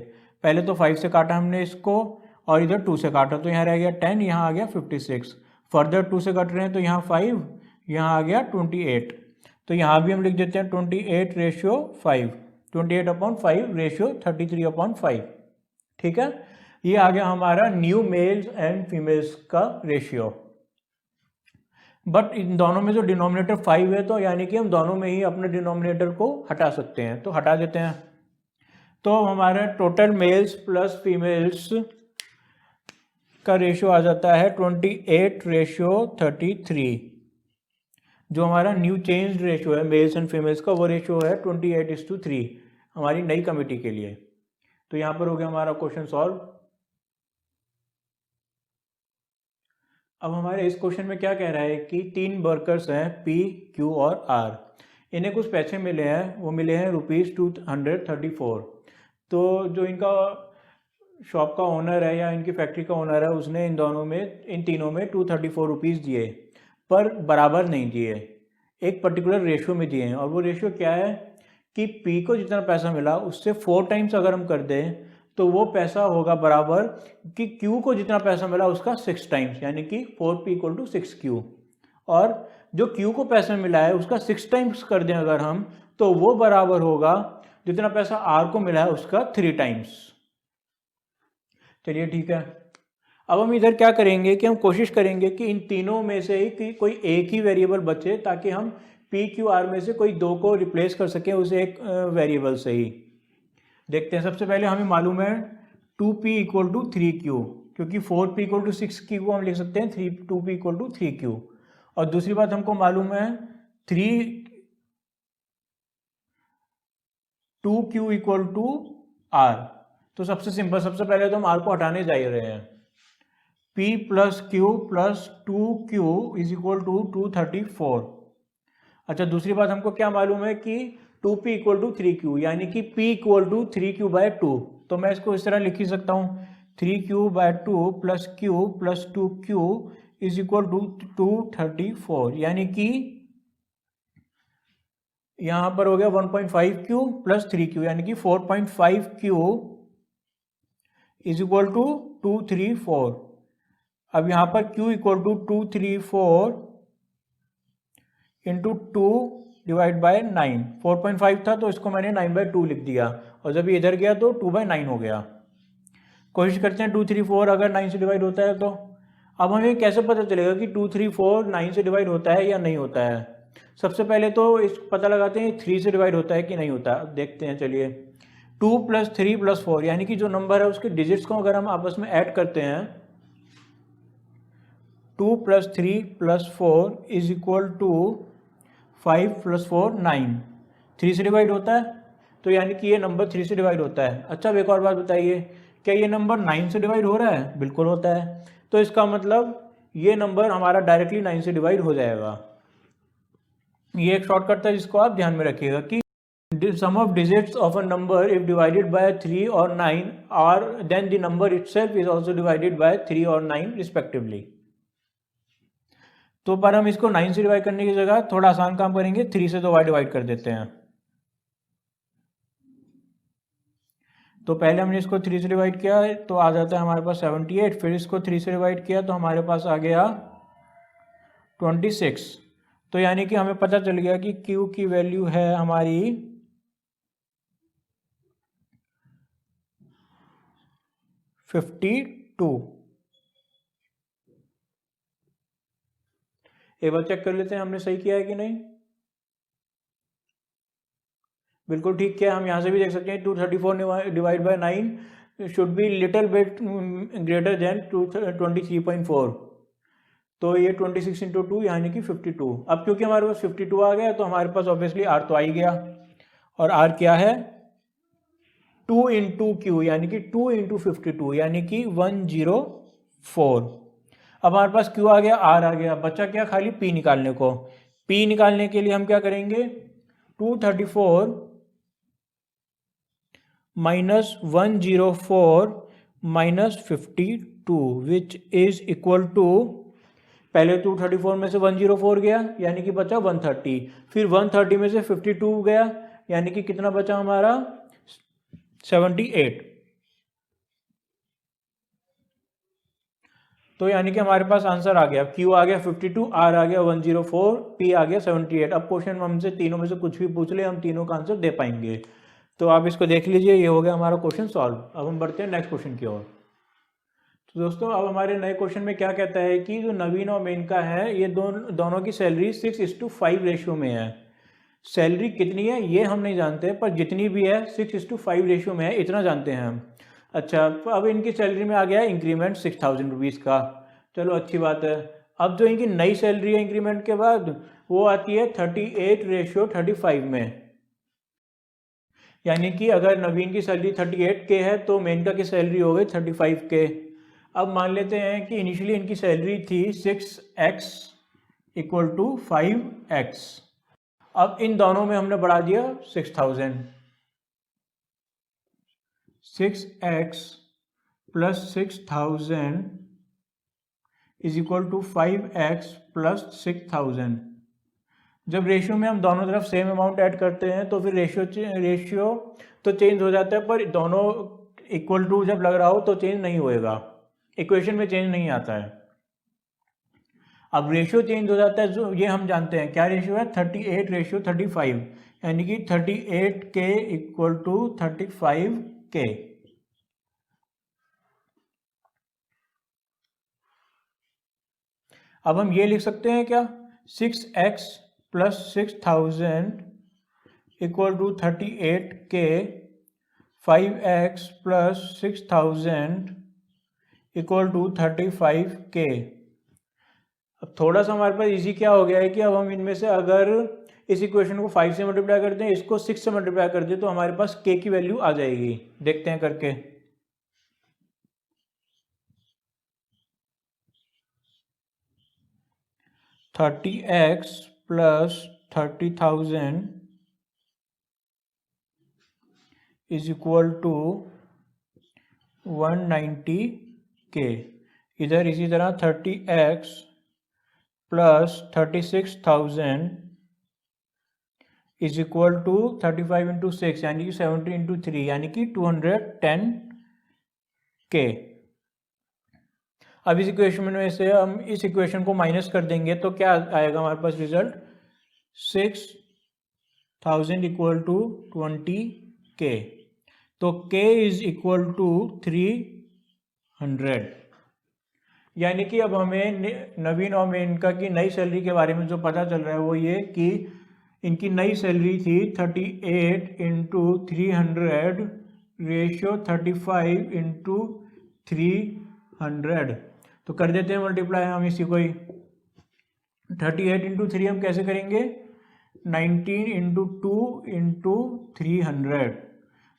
पहले तो 5 से काटा हमने इसको, और इधर 2 से काटा, तो यहाँ रह गया 10, यहाँ आ गया 56। फर्दर 2 से कट रहे हैं तो यहाँ 5, यहाँ आ गया 28। तो यहाँ भी हम लिख देते हैं 28/5, 28/5 रेशियो 33/5। ठीक है, ये आ गया हमारा न्यू मेल्स एंड फीमेल्स का रेशियो। बट इन दोनों में जो डिनोमिनेटर 5 है, तो यानी कि हम दोनों में ही अपने डिनोमिनेटर को हटा सकते हैं, तो हटा देते हैं। तो हमारा टोटल मेल्स प्लस फीमेल्स का रेशियो आ जाता है 28/33। जो हमारा न्यू चेंज रेशियो है मेल्स एंड फीमेल्स का, वो रेशियो है 28:3 हमारी नई कमेटी के लिए। तो यहाँ पर हो गया हमारा क्वेश्चन सॉल्व। अब हमारे इस क्वेश्चन में क्या कह रहा है कि 3 वर्कर्स हैं P, Q और R। इन्हें कुछ पैसे मिले हैं, वो मिले हैं ₹234। तो जो इनका शॉप का ओनर है या इनकी फैक्ट्री का ओनर है, उसने इन तीनों में ₹234 दिए, पर बराबर नहीं दिए, एक पर्टिकुलर रेशियो में दिए हैं। और वो रेशियो क्या है कि P को जितना पैसा मिला उससे 4 टाइम्स अगर हम कर दें तो वो पैसा होगा बराबर कि Q को जितना पैसा मिला उसका 6 टाइम्स, यानी कि 4P = 6Q। और जो Q को पैसा मिला है उसका 6 टाइम्स कर दें अगर हम, तो वो बराबर होगा जितना पैसा R को मिला है उसका 3 टाइम्स। चलिए ठीक है, अब हम इधर क्या करेंगे कि हम कोशिश करेंगे कि इन तीनों में से ही कोई एक ही वेरिएबल बचे, ताकि हम PQR में से कोई 2 को रिप्लेस कर सकें उस एक वेरिएबल से ही। देखते हैं, सबसे पहले हमें मालूम है 2P = 3Q, क्योंकि 4P = 6Q को हम लिख सकते हैं 2P = 3Q। और दूसरी बात हमको मालूम है 2Q = R। तो सबसे सिंपल, सबसे पहले तो हम R को हटाने जा रहे हैं। P + Q + 2Q = 234। अच्छा, दूसरी बात हमको क्या मालूम है कि 2P = 3Q, यानी कि P = 3Q/2। तो मैं इसको इस तरह लिख ही सकता हूँ 3Q/2 + Q + 2Q = 234, यानी कि यहाँ पर हो गया 1.5Q + 3Q, यानी कि 4.5Q = 234। अब यहाँ पर Q = 234 इंटू 2/9। 4.5 था तो इसको मैंने 9/2 लिख दिया, और जब ये इधर गया तो 2/9 हो गया। कोशिश करते हैं 234 अगर 9 से डिवाइड होता है तो। अब हमें कैसे पता चलेगा कि 234 9 से डिवाइड होता है या नहीं होता है? सबसे पहले तो इस पता लगाते हैं 3 से डिवाइड होता है कि नहीं होता। अब देखते हैं, चलिए 2 + 3 + 4, यानी कि जो नंबर है उसके डिजिट्स को अगर हम आपस में ऐड करते हैं, 2 + 3 + 4 = 5 + 4 9। 3 से डिवाइड होता है, तो यानी कि ये नंबर 3 से डिवाइड होता है। अच्छा, अब एक और बात बताइए, क्या ये नंबर 9 से डिवाइड हो रहा है? बिल्कुल होता है। तो इसका मतलब ये नंबर हमारा डायरेक्टली 9 से डिवाइड हो जाएगा। ये एक शॉर्टकट था जिसको आप ध्यान में रखिएगा कि sum of digits of a number if divided by 3 or 9 or then the number itself is also divided by 3 or 9 respectively। तो पर हम इसको 9 से डिवाइड करने की जगह थोड़ा आसान काम करेंगे, 3 से 2 बार डिवाइड कर देते हैं। तो पहले हमने इसको 3 से डिवाइड किया तो आ जाता है हमारे पास 78, फिर इसको 3 से डिवाइड किया तो हमारे पास आ गया 26। तो यानी कि हमें पता चल गया कि Q की वैल्यू है हमारी 52। एक बार चेक कर लेते हैं हमने सही किया है कि नहीं। बिल्कुल ठीक किया। हम यहाँ से भी देख सकते हैं 234 divide by 9 should be little bit greater than 23.4। तो ये 26 इंटू 2 यानी कि 52। अब क्योंकि हमारे पास 52 आ गया तो हमारे पास ऑब्वियसली R तो आ ही गया, और R क्या है 2 इंटू क्यू यानी कि 2 इंटू 52 यानी कि 104। अब हमारे पास Q आ गया, R आ गया, बचा क्या खाली P निकालने को। P निकालने के लिए हम क्या करेंगे 234 minus 104 minus 52 which is equal to, पहले 234 में से 104 गया यानी कि बचा 130, फिर 130 में से 52 गया यानी कि कितना बचा हमारा 78। तो यानी कि हमारे पास आंसर आ गया, Q आ गया 52, R आ गया 104, P आ गया 78। अब क्वेश्चन हमसे तीनों में से कुछ भी पूछ ले हम तीनों का आंसर दे पाएंगे। तो आप इसको देख लीजिए, ये हो गया हमारा क्वेश्चन सॉल्व। अब हम बढ़ते हैं नेक्स्ट क्वेश्चन की ओर। तो दोस्तों अब हमारे नए क्वेश्चन में क्या कहता है कि जो नवीन और मेनका है ये दोनों की सैलरी 6:5 रेशियो में है। सैलरी कितनी है ये हम नहीं जानते, पर जितनी भी है 6:5 रेशियो में है इतना जानते हैं हम। अच्छा, तो अब इनकी सैलरी में आ गया है इंक्रीमेंट 6,000 रुपीज़ का। चलो अच्छी बात है। अब जो इनकी नई सैलरी है इंक्रीमेंट के बाद वो आती है 38:35 में। यानी कि अगर नवीन की सैलरी 38K है तो मेनका की सैलरी हो गई 35K। अब मान लेते हैं कि इनिशियली इनकी सैलरी थी 6x इक्वल टू 5x। अब इन दोनों में हमने बढ़ा दिया 6,000। 6x plus 6,000 is equal to 5x plus 6,000। जब रेशियो में हम दोनों तरफ सेम अमाउंट ऐड करते हैं तो फिर रेशियो तो चेंज हो जाता है, पर दोनों इक्वल टू जब लग रहा हो तो चेंज नहीं होएगा, इक्वेशन में चेंज नहीं आता है। अब रेशियो चेंज हो जाता है, जो ये हम जानते हैं क्या रेशियो है 38:35 यानी कि 38K इक्वल टू 35K। अब हम ये लिख सकते हैं क्या 6x plus 6,000 equal to 38K, 5x plus 6,000 equal to 35K। अब थोड़ा सा हमारे पास इजी क्या हो गया है कि अब हम इनमें से अगर इस इक्वेशन को 5 से मल्टीप्लाई करते हैं, इसको 6 से मल्टीप्लाई करते हैं तो हमारे पास K की वैल्यू आ जाएगी। देखते हैं करके। Thirty X plus 30,000 is equal to 190K। इधर इसी तरह 30x plus 36,000 is equal to 35 into 6 यानी कि 70 इंटू 3 यानी कि 210K। अब इस इक्वेशन में से हम इस इक्वेशन को माइनस कर देंगे तो क्या आएगा हमारे पास रिजल्ट 6,000 इक्वल टू 20K। तो K इज इक्वल टू 300। यानी कि अब हमें नवीन और मेनका की नई सैलरी के बारे में जो पता चल रहा है वो ये कि इनकी नई सैलरी थी 38 इंटू 300 रेशियो 35 इंटू 300। तो कर देते हैं मल्टीप्लाई हम इसी को ही। 38 इंटू 3 हम कैसे करेंगे 19 इंटू 2 इंटू 300।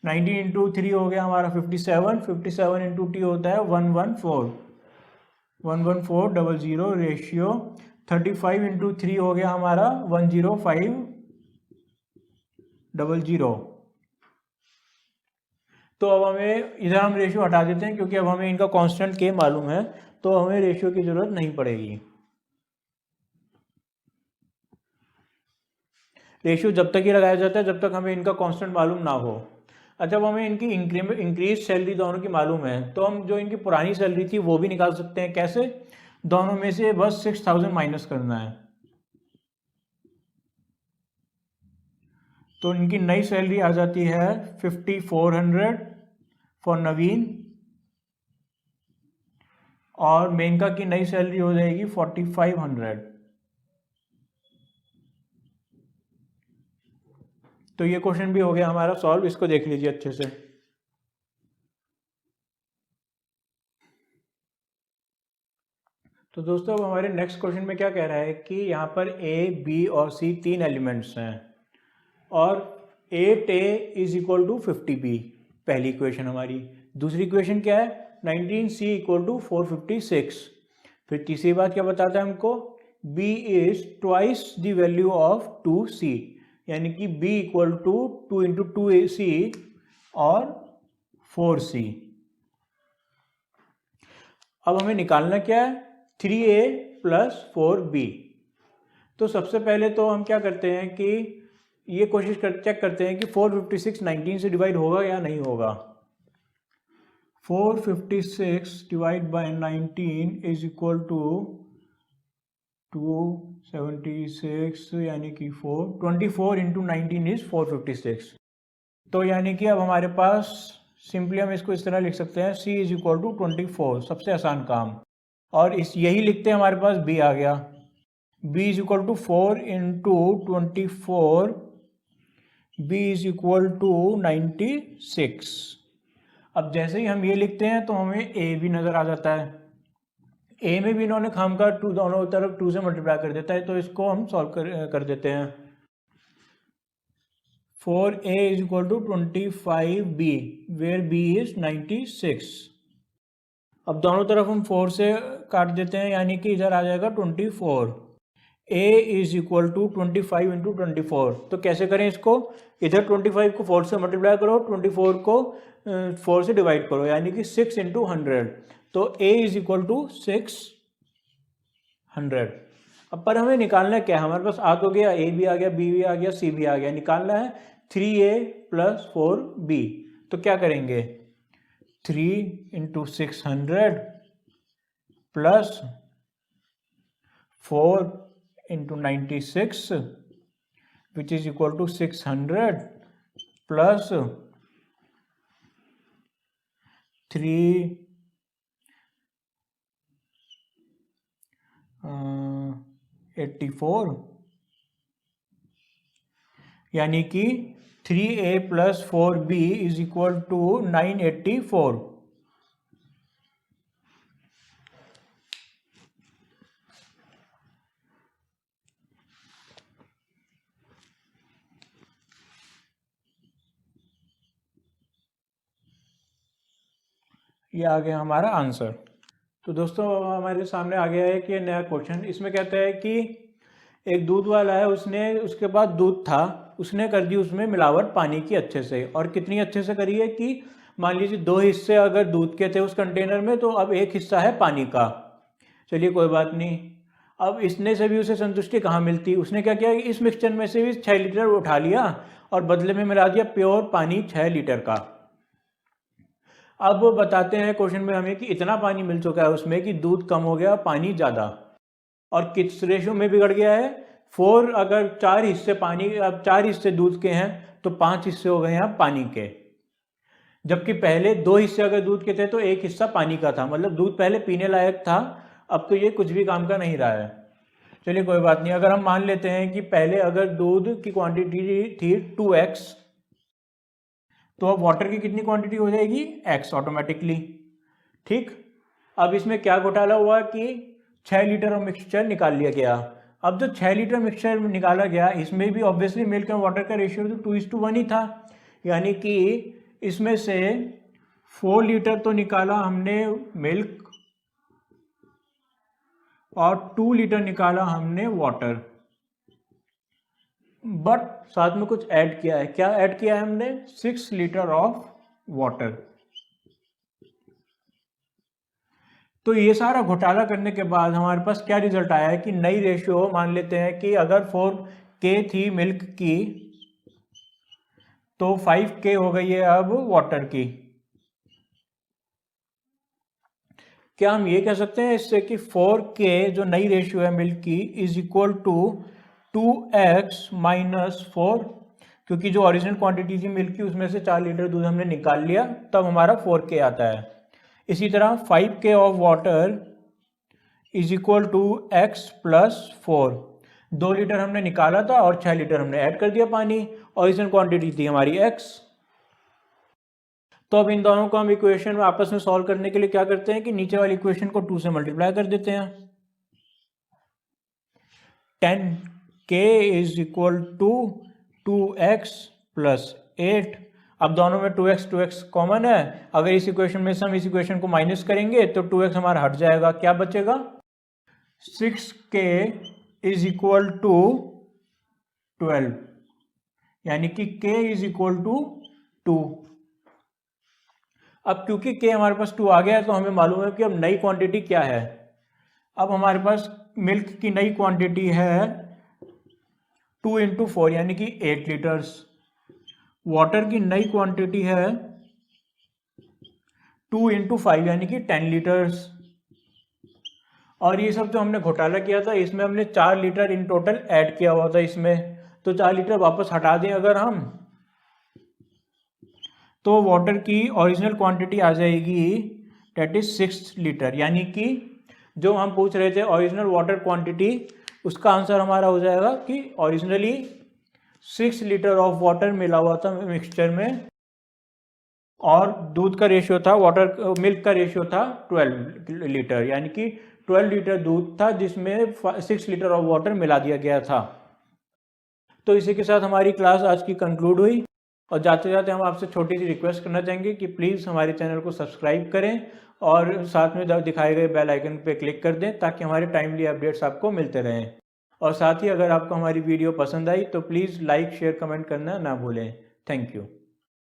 19 इंटू 3 हो गया हमारा 57, 57 इंटू टी होता है 114, 11400 रेशियो 35 इंटू 3 हो गया हमारा 10500। तो अब हमें इधर हम रेशियो हटा देते हैं क्योंकि अब हमें इनका कांस्टेंट के मालूम है तो हमें रेशियो की जरूरत नहीं पड़ेगी। रेशियो जब तक ही लगाया जाता है जब तक हमें इनका कांस्टेंट मालूम ना हो। अच्छा, अब हमें इनकी इंक्रीज सैलरी दोनों की मालूम है, तो हम जो इनकी पुरानी सैलरी थी वो भी निकाल सकते हैं। कैसे? दोनों में से बस 6000 माइनस करना है। तो इनकी नई सैलरी आ जाती है 5400 फॉर नवीन, और मेनका की नई सैलरी हो जाएगी 4500। तो ये क्वेश्चन भी हो गया हमारा सॉल्व, इसको देख लीजिए अच्छे से। तो दोस्तों अब हमारे नेक्स्ट क्वेश्चन में क्या कह रहा है कि यहाँ पर ए, बी और सी तीन एलिमेंट्स हैं और 8A is equal to 50B, पहली इक्वेशन हमारी। दूसरी इक्वेशन क्या है? 19C equal to 456। फिर तीसरी बात क्या बताता है हमको? B is twice the value of 2C, यानी कि B equal to 2 into 2AC और 4C। अब हमें निकालना क्या है? 3A plus 4B। तो सबसे पहले तो हम क्या करते हैं कि ये चेक करते हैं कि 456 19 से डिवाइड होगा या नहीं होगा। 456 divide by 19 is equal to 276, यानी कि 24 इंटू 19 इज 456। तो यानी कि अब हमारे पास सिंपली हम इसको इस तरह लिख सकते हैं, C इज इक्वल टू 24, सबसे आसान काम। और इस यही लिखते हैं, हमारे पास B आ गया। B is equal to 4 into 24, B is equal to 96। अब जैसे ही हम ये लिखते हैं तो हमें A भी नज़र आ जाता है। A में भी इन्होंने खामखा 2 दोनों तरफ 2 से मल्टीप्लाई कर देता है, तो इसको हम सॉल्व कर देते हैं। 4A is equal to 25B, where B is 96। अब दोनों तरफ हम 4 से काट देते हैं, यानी कि इधर आ जाएगा 24। A is equal to 25 into 24। तो कैसे करें इसको? इधर 25 को 4 से मल्टीप्लाई करो, 24 को 4 से डिवाइड करो, यानी कि 6 इंटू 100। तो A इज इक्वल टू 600। अब पर हमें निकालना क्या है? हमारे पास आ तो गया, A भी आ गया, B भी आ गया, C भी आ गया। निकालना है 3A प्लस 4B। तो क्या करेंगे? 3 into 600 plus 4 into 96, which is equal to 600 plus 384, यानी कि 3A plus 4B is equal to 984। ये आ गया हमारा आंसर। तो दोस्तों हमारे सामने आ गया है कि नया क्वेश्चन। इसमें कहता है कि एक दूध वाला है, उसके पास दूध था, उसने कर दी उसमें मिलावट पानी की अच्छे से। और कितनी अच्छे से करी है कि मान लीजिए 2 हिस्से अगर दूध के थे उस कंटेनर में, तो अब 1 हिस्सा है पानी का। चलिए कोई बात नहीं। अब इसने से भी उसे संतुष्टि कहाँ मिलती? उसने क्या किया, इस मिक्सचर में से भी 6 लीटर उठा लिया और बदले में मिला दिया प्योर पानी 6 लीटर का। अब बताते हैं क्वेश्चन में हमें कि इतना पानी मिल चुका है उसमें कि दूध कम हो गया, पानी ज़्यादा। और किस रेशो में बिगड़ गया है? 4, अगर 4 हिस्से पानी, अब 4 हिस्से दूध के हैं तो 5 हिस्से हो गए हैं पानी के। जबकि पहले 2 हिस्से अगर दूध के थे तो 1 हिस्सा पानी का था। मतलब दूध पहले पीने लायक था, अब तो ये कुछ भी काम का नहीं रहा है। चलिए कोई बात नहीं। अगर हम मान लेते हैं कि पहले अगर दूध की क्वांटिटी थी 2x, तो अब वाटर की कितनी क्वांटिटी हो जाएगी? x automatically. ठीक। अब इसमें क्या घोटाला हुआ कि 6 लीटर ऑफ मिक्सचर निकाल लिया गया। अब जो 6 लीटर मिक्सचर निकाला गया, इसमें भी ऑब्वियसली मिल्क एंड वाटर का रेशियो तो 2:1 ही था। यानी कि इसमें से 4 लीटर तो निकाला हमने मिल्क और 2 लीटर निकाला हमने वाटर, बट साथ में कुछ ऐड किया है। क्या ऐड किया है हमने? 6 लीटर ऑफ वाटर। तो ये सारा घोटाला करने के बाद हमारे पास क्या रिजल्ट आया है कि नई रेशियो मान लेते हैं कि अगर 4K थी मिल्क की, तो 5K हो गई है अब वाटर की। क्या हम ये कह सकते हैं इससे कि 4K जो नई रेशियो है मिल्क की is equal to 2x minus 4, क्योंकि जो ओरिजिनल क्वांटिटी थी मिल्क की उसमें से 4 लीटर दूध हमने निकाल लिया, तब हमारा 4K आता है। इसी तरह 5K of water is equal to x plus 4, 2 litre हमने निकाला था और 6 लीटर हमने ऐड कर दिया पानी, ओरिजिनल क्वांटिटी थी हमारी x। तो अब इन दोनों को हम इक्वेशन में आपस में सॉल्व करने के लिए क्या करते हैं कि नीचे वाली इक्वेशन को 2 से मल्टीप्लाई कर देते हैं। 10K is equal to 2x plus 8। अब दोनों में 2x कॉमन है, अगर इस इक्वेशन में से हम इस इक्वेशन को माइनस करेंगे तो 2x हमारा हट जाएगा, क्या बचेगा 6K इज इक्वल टू 12, यानी कि K इज इक्वल टू 2। अब क्योंकि K हमारे पास 2 आ गया है तो हमें मालूम है कि अब नई क्वांटिटी क्या है। अब हमारे पास मिल्क की नई क्वांटिटी है 2 इंटू 4 यानी कि 8 लीटर्स। वाटर की नई क्वांटिटी है 2 इंटू 5 यानी कि 10 लीटर्स। और ये सब जो हमने घोटाला किया था इसमें हमने 4 लीटर इन टोटल ऐड किया हुआ था इसमें, तो 4 लीटर वापस हटा दें अगर हम, तो वाटर की ओरिजिनल क्वांटिटी आ जाएगी डेट इज 6 लीटर, यानी कि जो हम पूछ रहे थे ओरिजिनल वाटर क्वांटिटी, उसका आंसर हमारा हो जाएगा कि ओरिजिनली 6 लीटर ऑफ वाटर मिला हुआ था मिक्सचर में, और दूध का रेशियो था, वाटर मिल्क का रेशियो था 12 लीटर, यानी कि 12 लीटर दूध था जिसमें 6 लीटर ऑफ वाटर मिला दिया गया था। तो इसी के साथ हमारी क्लास आज की कंक्लूड हुई, और जाते जाते हम आपसे छोटी सी रिक्वेस्ट करना चाहेंगे कि प्लीज़ हमारे चैनल को सब्सक्राइब करें और साथ में दिखाए गए बेल आइकन पे क्लिक कर दें ताकि हमारे टाइमली अपडेट्स आपको मिलते रहें। और साथ ही अगर आपको हमारी वीडियो पसंद आई तो प्लीज़ लाइक शेयर कमेंट करना ना भूलें। Thank you.